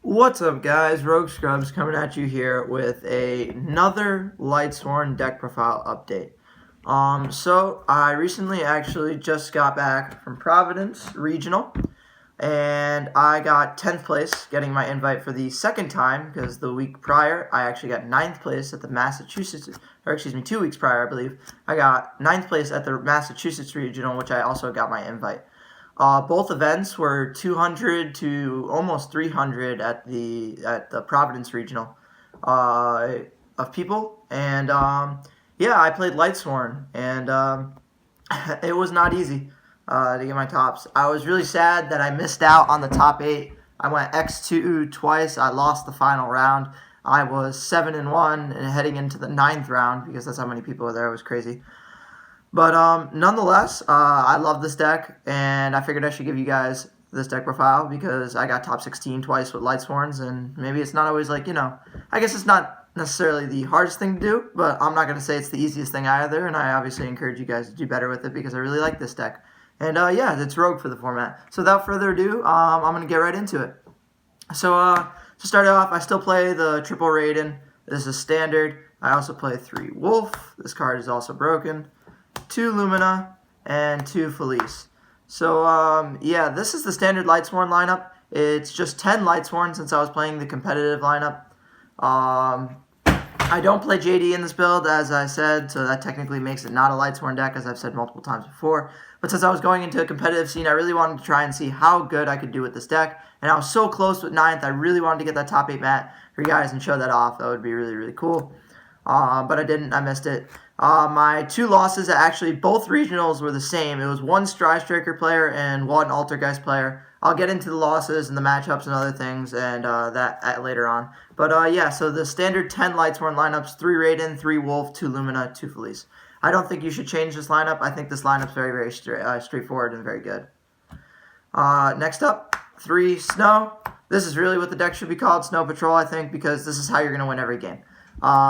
What's up, guys? Rogue Scrubs coming at you here with another Lightsworn deck profile update. So I recently actually just got back from Providence Regional, and I got 10th place, getting my invite for the second time, because the week prior I actually got 9th place at the Massachusetts, or excuse me, 2 weeks prior I believe, I got 9th place at the Massachusetts Regional, which I also got my invite. Both events were 200 to almost 300 at the Providence Regional of people, and yeah, I played Lightsworn, and it was not easy to get my tops. I was really sad that I missed out on the top 8. I went X2 twice. I lost the final round. I was 7-1 and heading into the 9th round because that's how many people were there. It was crazy. But nonetheless, I love this deck, and I figured I should give you guys this deck profile because I got top 16 twice with Lightsworns, and maybe it's not always like, I guess it's not necessarily the hardest thing to do, but I'm not going to say it's the easiest thing either, and I obviously encourage you guys to do better with it because I really like this deck. And yeah, it's Rogue for the format. So without further ado, I'm going to get right into it. So to start off, I still play the triple Raiden. This is standard. I also play 3 Wolf. This card is also broken. 2 Lumina, and 2 Felice. So, yeah, this is the standard Lightsworn lineup. It's just 10 Lightsworn since I was playing the competitive lineup. I don't play JD in this build, as I said, so that technically makes it not a Lightsworn deck, as I've said multiple times before. But since I was going into a competitive scene, I really wanted to try and see how good I could do with this deck. And I was so close with 9th, I really wanted to get that top 8 mat for you guys and show that off. That would be really, really cool. But I didn't. I missed it. My 2 losses, actually, both regionals were the same. It was 1 Striker player and 1 Altergeist player. I'll get into the losses and the matchups and other things and that later on. But yeah, so the standard 10 Lightsworn lineups, 3 Raiden, 3 Wolf, 2 Lumina, 2 Felice. I don't think you should change this lineup. I think this lineup's very, very straightforward and very good. Next up, 3 Snow. This is really what the deck should be called, Snow Patrol, I think, because this is how you're going to win every game.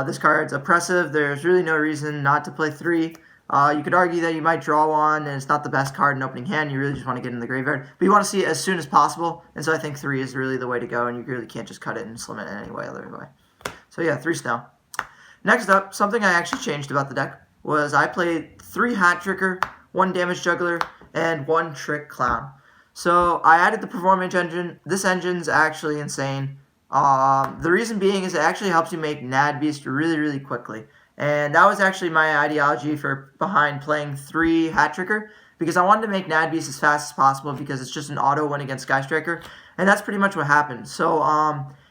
This card's oppressive. There's really no reason not to play 3. You could argue that you might draw 1, and it's not the best card in opening hand. You really just want to get in the graveyard. But you want to see it as soon as possible, and so I think 3 is really the way to go, and you really can't just cut it and slim it in any way, other way. So yeah, 3 Snow. Next up, something I actually changed about the deck was I played 3 Hat Tricker, 1 Damage Juggler, and 1 Trick Clown. So I added the Performage engine. This engine's actually insane. The reason being is it actually helps you make Nad Beast really, really quickly. And that was actually my ideology behind playing 3 Hat Tricker, because I wanted to make Nad Beast as fast as possible because it's just an auto win against Sky Striker, and that's pretty much what happened. So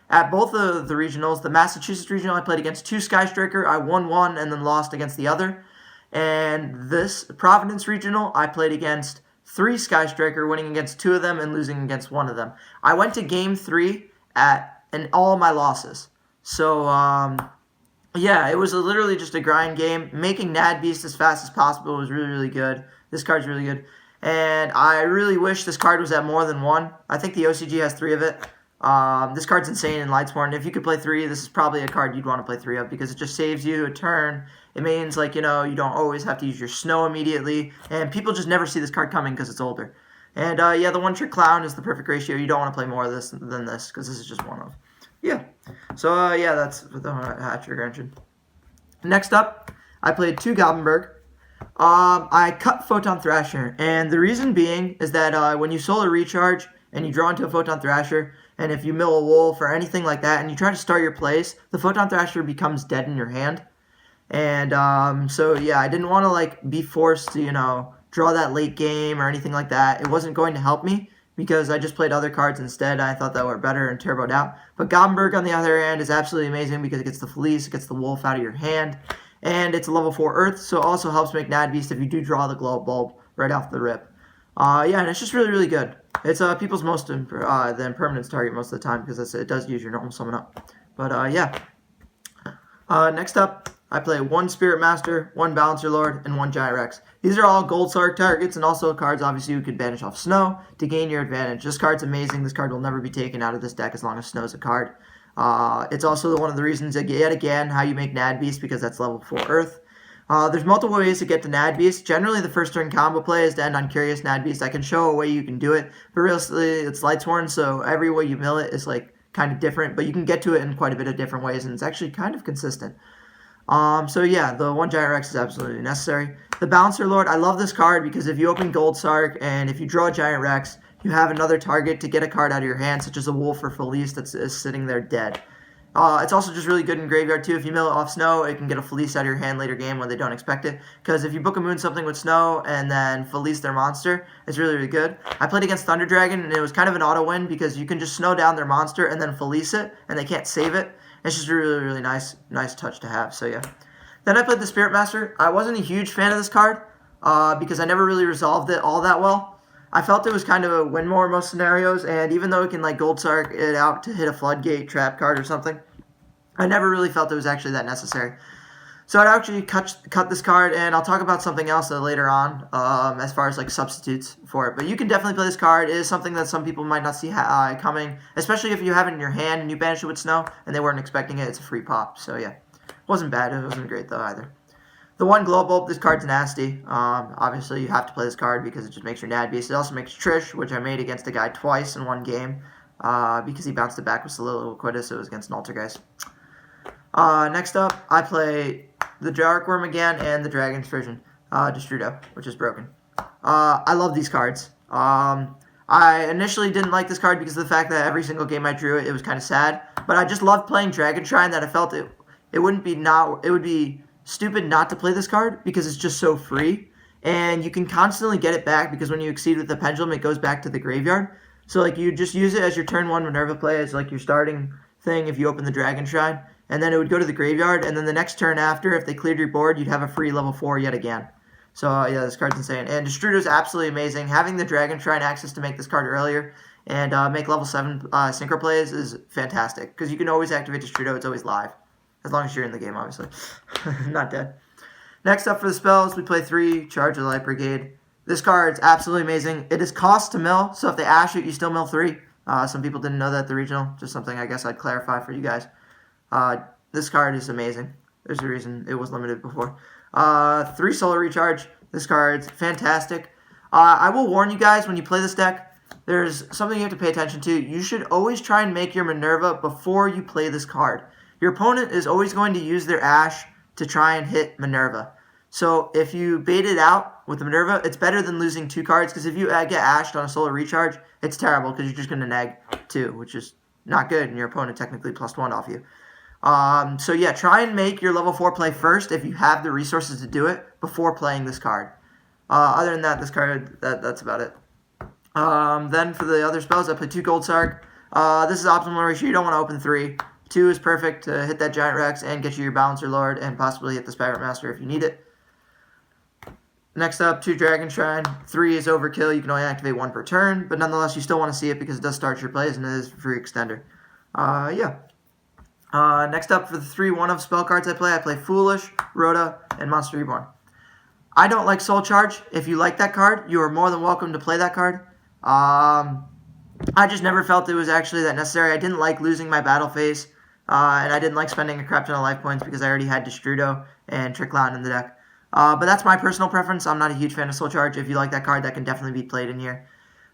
at both of the regionals, the Massachusetts Regional I played against 2 Sky Striker, I won 1 and then lost against the other. And this Providence Regional, I played against 3 Sky Striker, winning against 2 of them and losing against 1 of them. I went to game 3 in all my losses. So, yeah, it was literally just a grind game. Making Nad Beast as fast as possible was really, really good. This card's really good. And I really wish this card was at more than 1. I think the OCG has 3 of it. This card's insane in Lightsworn. If you could play 3, this is probably a card you'd want to play 3 of because it just saves you a turn. It means, like, you don't always have to use your Snow immediately. And people just never see this card coming because it's older. And, yeah, the 1 Trick Clown is the perfect ratio. You don't want to play more of this than this, because this is just 1 of. Yeah. So, yeah, that's the Hat Tricker engine. Next up, I played 2 Goblindbergh. I cut Photon Thrasher, and the reason being is that when you Solar Recharge and you draw into a Photon Thrasher, and if you mill a Wolf or anything like that, and you try to start your plays, the Photon Thrasher becomes dead in your hand. And, so, yeah, I didn't want to, like, be forced to, draw that late game or anything like that. It wasn't going to help me because I just played other cards instead. I thought that were better and turboed out. But Goblindbergh, on the other hand, is absolutely amazing because it gets the Felice, it gets the Wolf out of your hand, and it's a level 4 Earth, so it also helps make Nad Beast if you do draw the Glow Bulb right off the rip. Yeah, and it's just really, really good. It's people's most the impermanence target most of the time because it does use your normal summon up. But yeah. Next up, I play 1 Spirit Master, 1 Balancer Lord, and 1 Giant Rex. These are all Gold Sark targets and also cards, obviously, you could banish off Snow to gain your advantage. This card's amazing. This card will never be taken out of this deck as long as Snow's a card. It's also one of the reasons, yet again, how you make Nad Beast because that's level 4 Earth. There's multiple ways to get to Nad Beast. Generally, the first turn combo play is to end on Curious Nad Beast. I can show a way you can do it, but realistically, it's Lightsworn, so every way you mill it is like kind of different, but you can get to it in quite a bit of different ways, and it's actually kind of consistent. So yeah, the 1 Giant Rex is absolutely necessary. The Balancer Lord, I love this card because if you open Gold Sark and if you draw a Giant Rex, you have another target to get a card out of your hand, such as a Wolf or Felice that's sitting there dead. It's also just really good in graveyard too. If you mill it off Snow, it can get a Felice out of your hand later game when they don't expect it. Because if you Book of Moon something with Snow and then Felice their monster, it's really, really good. I played against Thunder Dragon and it was kind of an auto win because you can just Snow down their monster and then Felice it and they can't save it. It's just a really, really nice touch to have. So yeah. Then I played the Spirit Master. I wasn't a huge fan of this card because I never really resolved it all that well. I felt it was kind of a win more in most scenarios, and even though it can like Gold Sark it out to hit a Floodgate trap card or something, I never really felt it was actually that necessary. So I'd actually cut this card, and I'll talk about something else later on as far as like substitutes for it. But you can definitely play this card. It is something that some people might not see coming, especially if you have it in your hand and you banish it with Snow, and they weren't expecting it. It's a free pop, so yeah. Wasn't bad. It wasn't great though either. The 1 Glow Bulb, this card's nasty. Obviously, you have to play this card because it just makes your Nad Beast. It also makes Trish, which I made against a guy twice in one game because he bounced it back with Soliloquy, so it was against an Altergeist. Next up, I play the Dark Worm again and the Dragon's Version, Destrudo, which is broken. I love these cards. I initially didn't like this card because of the fact that every single game I drew it was kind of sad. But I just loved playing Dragon Shrine that I felt it would be stupid not to play this card because it's just so free. And you can constantly get it back because when you exceed with the Pendulum, it goes back to the graveyard. So like you just use it as your turn 1 Minerva play as like your starting thing if you open the Dragon Shrine. And then it would go to the graveyard, and then the next turn after, if they cleared your board, you'd have a free level 4 yet again. So yeah, this card's insane. And Destrudo is absolutely amazing. Having the Dragon Shrine access to make this card earlier and make level 7 Synchro plays is fantastic. Because you can always activate Destrudo, it's always live. As long as you're in the game, obviously. Not dead. Next up for the spells, we play 3 Charge of the Light Brigade. This card's absolutely amazing. It is cost to mill, so if they ash it, you still mill 3. Some people didn't know that at the regional. Just something I guess I'd clarify for you guys. This card is amazing. There's a reason it was limited before. 3 Solar Recharge. This card's fantastic. I will warn you guys when you play this deck, there's something you have to pay attention to. You should always try and make your Minerva before you play this card. Your opponent is always going to use their Ash to try and hit Minerva. So if you bait it out with the Minerva, it's better than losing 2 cards, because if you get ashed on a Solar Recharge, it's terrible because you're just going to neg 2, which is not good, and your opponent technically +1 off you. So yeah, try and make your level 4 play first if you have the resources to do it before playing this card. Other than that, this card, that's about it. Then for the other spells, I play 2 Gold Sark. This is optimal ratio. You don't want to open 3. 2 is perfect to hit that Giant Rex and get you your Balancer Lord and possibly hit the Spirit Master if you need it. Next up, 2 Dragon Shrine. 3 is overkill. You can only activate 1 per turn, but nonetheless, you still want to see it because it does start your plays and it is a free extender. Yeah. Next up for the 3 1-of spell cards I play Foolish, Rhoda, and Monster Reborn. I don't like Soul Charge. If you like that card, you are more than welcome to play that card. I just never felt it was actually that necessary. I didn't like losing my battle phase, and I didn't like spending a crap ton of life points because I already had Destrudo and Trick Clown in the deck. But that's my personal preference. I'm not a huge fan of Soul Charge. If you like that card, that can definitely be played in here.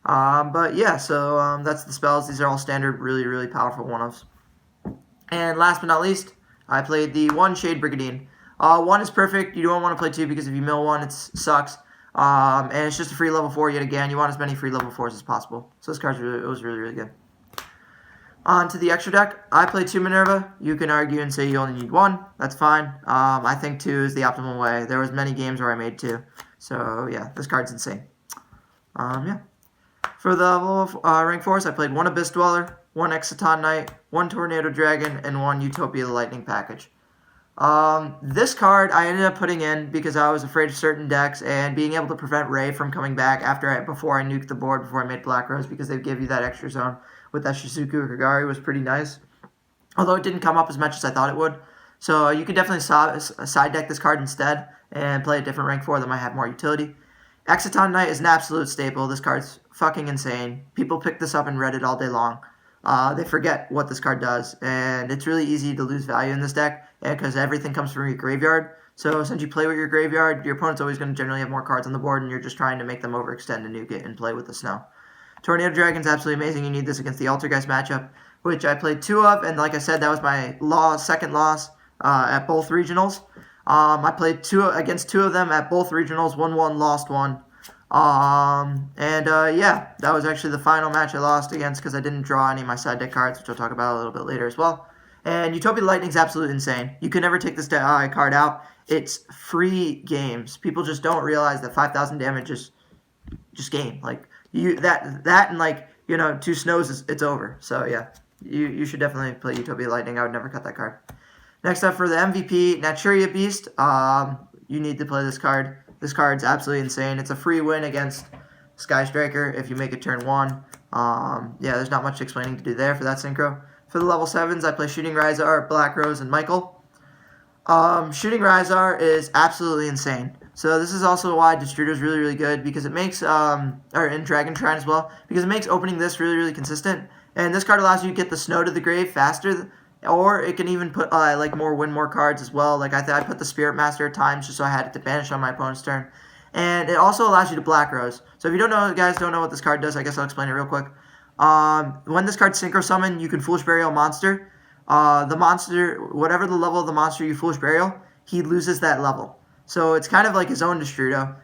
But yeah, so that's the spells. These are all standard, really, really powerful 1-ofs. And last but not least, I played the 1 Shade Brigandine. 1 is perfect. You don't want to play 2 because if you mill 1, it sucks. And it's just a free level 4 yet again. You want as many free level 4s as possible. So this card was really, really good. On to the extra deck. I play 2 Minerva. You can argue and say you only need 1. That's fine. I think 2 is the optimal way. There was many games where I made 2. So yeah, this card's insane. Yeah. For the level rank 4s, I played 1 Abyss Dweller, 1 Exciton Knight, 1 Tornado Dragon, and 1 Utopia the Lightning package. This card I ended up putting in because I was afraid of certain decks and being able to prevent Ray from coming back before I nuked the board before I made Black Rose because they give you that extra zone with that Shizuku or Kagari was pretty nice. Although it didn't come up as much as I thought it would. So you could definitely side deck this card instead and play a different rank 4 that might have more utility. Exciton Knight is an absolute staple. This card's fucking insane. People pick this up in Reddit all day long. They forget what this card does, and it's really easy to lose value in this deck because everything comes from your graveyard. So since you play with your graveyard, your opponent's always going to generally have more cards on the board, and you're just trying to make them overextend and nuke it and play with the Snow. Tornado Dragon's absolutely amazing. You need this against the Altergeist matchup. which I played 2 of, and like I said, that was my second loss at both regionals. I played against 2 of them at both regionals, won 1, lost 1. Yeah, that was actually the final match I lost against because I didn't draw any of my side deck cards, which I'll talk about a little bit later as well. And Utopia Lightning is absolutely insane. You can never take this card out. It's free games. People just don't realize that 5,000 damage is just game. Like that and like 2 snows, it's over. So yeah, you should definitely play Utopia Lightning. I would never cut that card. Next up for the MVP, Naturia Beast. You need to play this card. This card's absolutely insane. It's a free win against Sky Striker if you make it turn 1. Yeah, there's not much explaining to do there for that synchro. For the level 7s, I play Shooting Rhizar, Black Rose, and Michael. Shooting Rhizar is absolutely insane. So this is also why Destrudo is really, really good, because it makes, or in Dragon Shrine as well, because it makes opening this really, really consistent. And this card allows you to get the snow to the grave faster, or it can even put win more cards as well. Like I put the Spirit Master at times just so I had it to banish on my opponent's turn. And it also allows you to Black Rose. So if you guys don't know what this card does, I guess I'll explain it real quick. When this card Synchro Summon, you can Foolish Burial a monster. The monster, whatever the level of the monster you Foolish Burial, he loses that level. So it's kind of like his own Destrudo.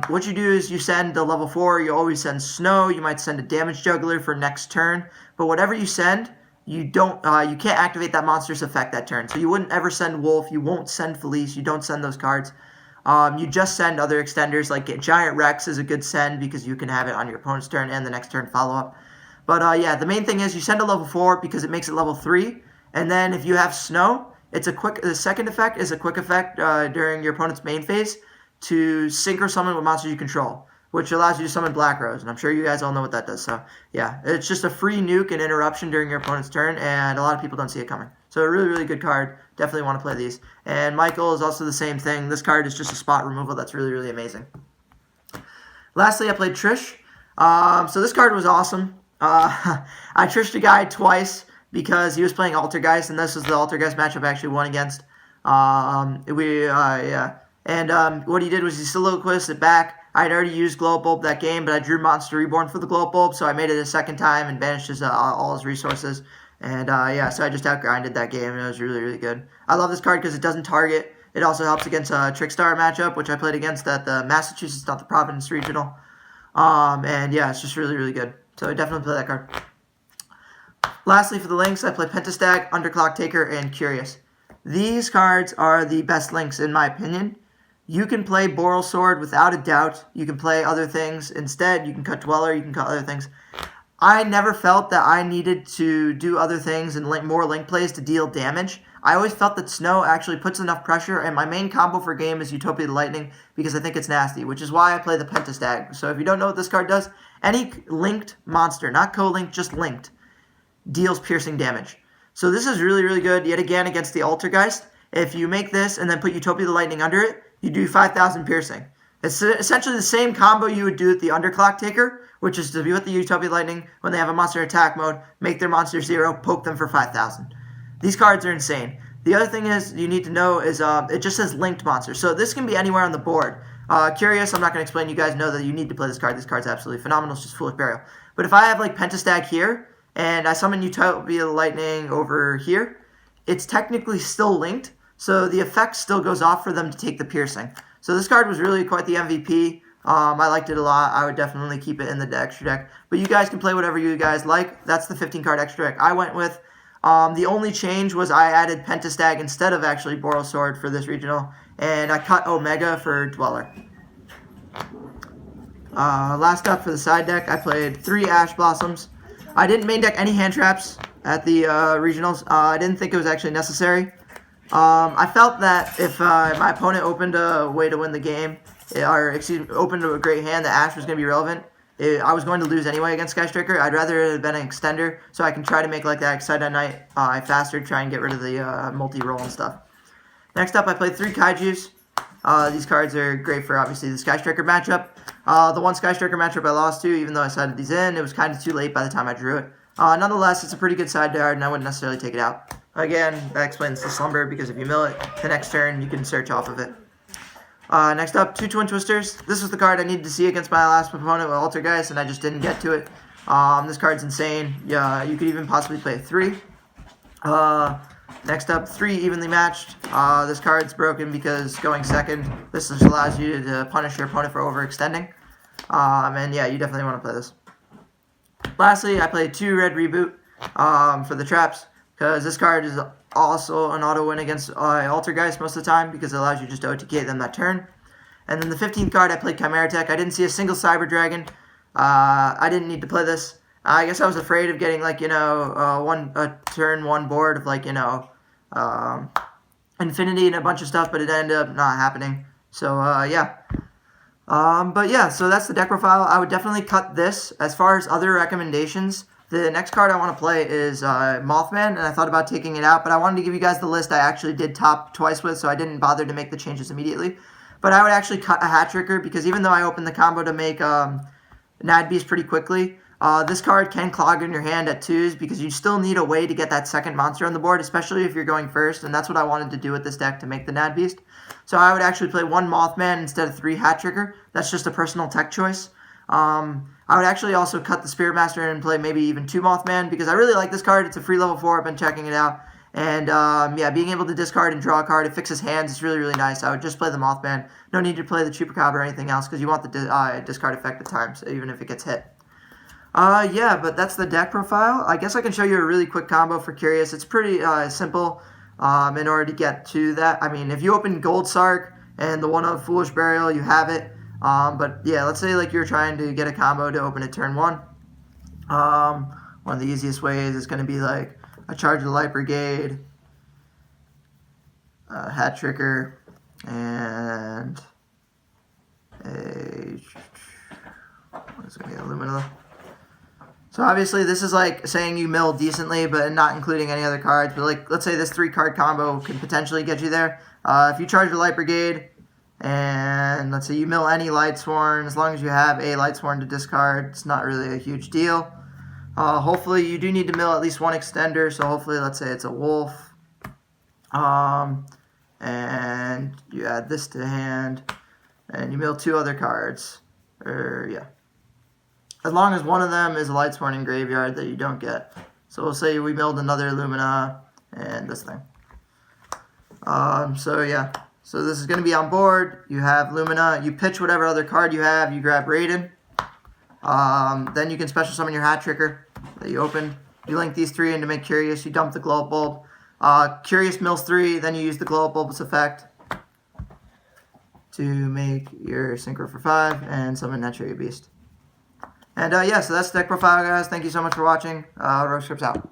What you do is you send the level 4, you always send Snow, you might send a Damage Juggler for next turn, but whatever you send, you can't activate that monster's effect that turn. So you wouldn't ever send Wolf, you won't send Felice, you don't send those cards. You just send other extenders, like Giant Rex is a good send because you can have it on your opponent's turn and the next turn follow up. But yeah, the main thing is you send a level 4 because it makes it level 3, and then if you have Snow, the second effect is a quick effect during your opponent's main phase to Synchro Summon with monsters you control, which allows you to summon Black Rose, and I'm sure you guys all know what that does. So yeah, it's just a free nuke and interruption during your opponent's turn, and a lot of people don't see it coming. So a really, really good card. Definitely want to play these. And Michael is also the same thing. This card is just a spot removal that's really, really amazing. Lastly, I played Trish. So this card was awesome. I Trished a guy twice because he was playing Altergeist, and this was the Altergeist matchup I actually won against. Yeah. And what he did was he soliloquized it back. I had already used Glow Bulb that game, but I drew Monster Reborn for the Glow Bulb, so I made it a second time and banished all his resources. And yeah, so I just outgrinded that game, and it was really, really good. I love this card because it doesn't target. It also helps against a Trickstar matchup, which I played against at the Massachusetts, not the Providence Regional. And yeah, it's just really, really good. So I definitely play that card. Lastly, for the links, I play Pentastag, Underclock Taker, and Curious. These cards are the best links, in my opinion. You can play Boral Sword without a doubt. You can play other things instead. You can cut Dweller. You can cut other things. I never felt that I needed to do other things and more link plays to deal damage. I always felt that Snow actually puts enough pressure, and my main combo for game is Utopia Lightning because I think it's nasty, which is why I play the Pentastag. So if you don't know what this card does, any linked monster, not co-linked, just linked, deals piercing damage. So this is really, really good, yet again, against the Altergeist. If you make this and then put Utopia the Lightning under it, you do 5,000 piercing. It's essentially the same combo you would do with the Underclock Taker, which is to be with the Utopia Lightning when they have a monster attack mode, make their monster 0, poke them for 5,000. These cards are insane. The other thing is you need to know is it just says linked monster. So this can be anywhere on the board. Curious, I'm not going to explain. You guys know that you need to play this card. This card's absolutely phenomenal. It's just Foolish Burial. But if I have like Pentastag here, and I summon Utopia Lightning over here, it's technically still linked, so the effect still goes off for them to take the piercing. So this card was really quite the MVP. I liked it a lot. I would definitely keep it in the extra deck. But you guys can play whatever you guys like. That's the 15-card extra deck I went with. The only change was I added Pentastag instead of actually Boral Sword for this regional, and I cut Omega for Dweller. Last up for the side deck, I played 3 Ash Blossoms. I didn't main deck any hand traps at the regionals. I didn't think it was actually necessary. I felt that if my opponent opened a way to win the game, opened a great hand, that Ash was going to be relevant. I was going to lose anyway against Sky Striker. I'd rather it have been an extender, so I can try to make like that Excite at Night faster, try and get rid of the multi-roll and stuff. Next up, I played 3 Kaijus. These cards are great for, obviously, the Sky Striker matchup. The one Sky Striker matchup I lost to, even though I sided these in, it was kind of too late by the time I drew it. Nonetheless, it's a pretty good side card, and I wouldn't necessarily take it out. Again, that explains the Slumber, because if you mill it, the next turn, you can search off of it. Next up, 2 Twin Twisters. This was the card I needed to see against my last opponent with Altergeist, and I just didn't get to it. This card's insane. Yeah, you could even possibly play a 3. Next up, 3 evenly matched. This card's broken because going second, this just allows you to punish your opponent for overextending. And yeah, you definitely want to play this. Lastly, I played 2 red reboot for the traps, because this card is also an auto win against Altergeist most of the time, because it allows you just to OTK them that turn. And then the 15th card, I played Chimera Tech. I didn't see a single Cyber Dragon. I didn't need to play this. I guess I was afraid of getting, like, a turn 1 board of, like, Infinity and a bunch of stuff, but it ended up not happening. So, yeah. But yeah, so that's the deck profile. I would definitely cut this. As far as other recommendations, the next card I want to play is Mothman, and I thought about taking it out, but I wanted to give you guys the list I actually did top twice with, so I didn't bother to make the changes immediately. But I would actually cut a Hat Tricker, because even though I opened the combo to make Nad Beast pretty quickly, this card can clog in your hand at 2s, because you still need a way to get that second monster on the board, especially if you're going first, and that's what I wanted to do with this deck to make the Nad Beast. So I would actually play 1 Mothman instead of 3 Hat Tricker. That's just a personal tech choice. I would actually also cut the Spirit Master and play maybe even 2 Mothman, because I really like this card. It's a free level 4. I've been checking it out. And yeah, being able to discard and draw a card, it fixes hands. It's really, really nice. I would just play the Mothman. No need to play the Chupacabra or anything else, because you want the discard effect at times, even if it gets hit. Yeah, but that's the deck profile. I guess I can show you a really quick combo for curious. It's pretty simple in order to get to that. I mean, if you open Gold Sark and the one of Foolish Burial, you have it. But yeah, let's say like you're trying to get a combo to open it turn 1. One of the easiest ways is going to be like a Charge of the Light Brigade, a Hat Tricker, and what is going to be, Illumina. So obviously this is like saying you mill decently, but not including any other cards. But like, let's say this 3-card combo could potentially get you there. If you charge the Light Brigade, and let's say you mill any Lightsworn, as long as you have a Lightsworn to discard, it's not really a huge deal. Hopefully you do need to mill at least 1 extender, so hopefully let's say it's a Wolf. And you add this to hand, and you mill 2 other cards. Yeah. As long as one of them is a Lightsworn in graveyard that you don't get. So we'll say we milled another Illumina and this thing. So yeah. So this is going to be on board. You have Lumina. You pitch whatever other card you have. You grab Raiden. Then you can special summon your Hat Tricker that you open. You link these 3 in to make Curious. You dump the Glow Bulb. Curious mills 3. Then you use the Glow Bulb's effect to make your Synchro for 5 and summon that Cherry Beast. And yeah, so that's the deck profile, guys. Thank you so much for watching. Rogue Scripts out.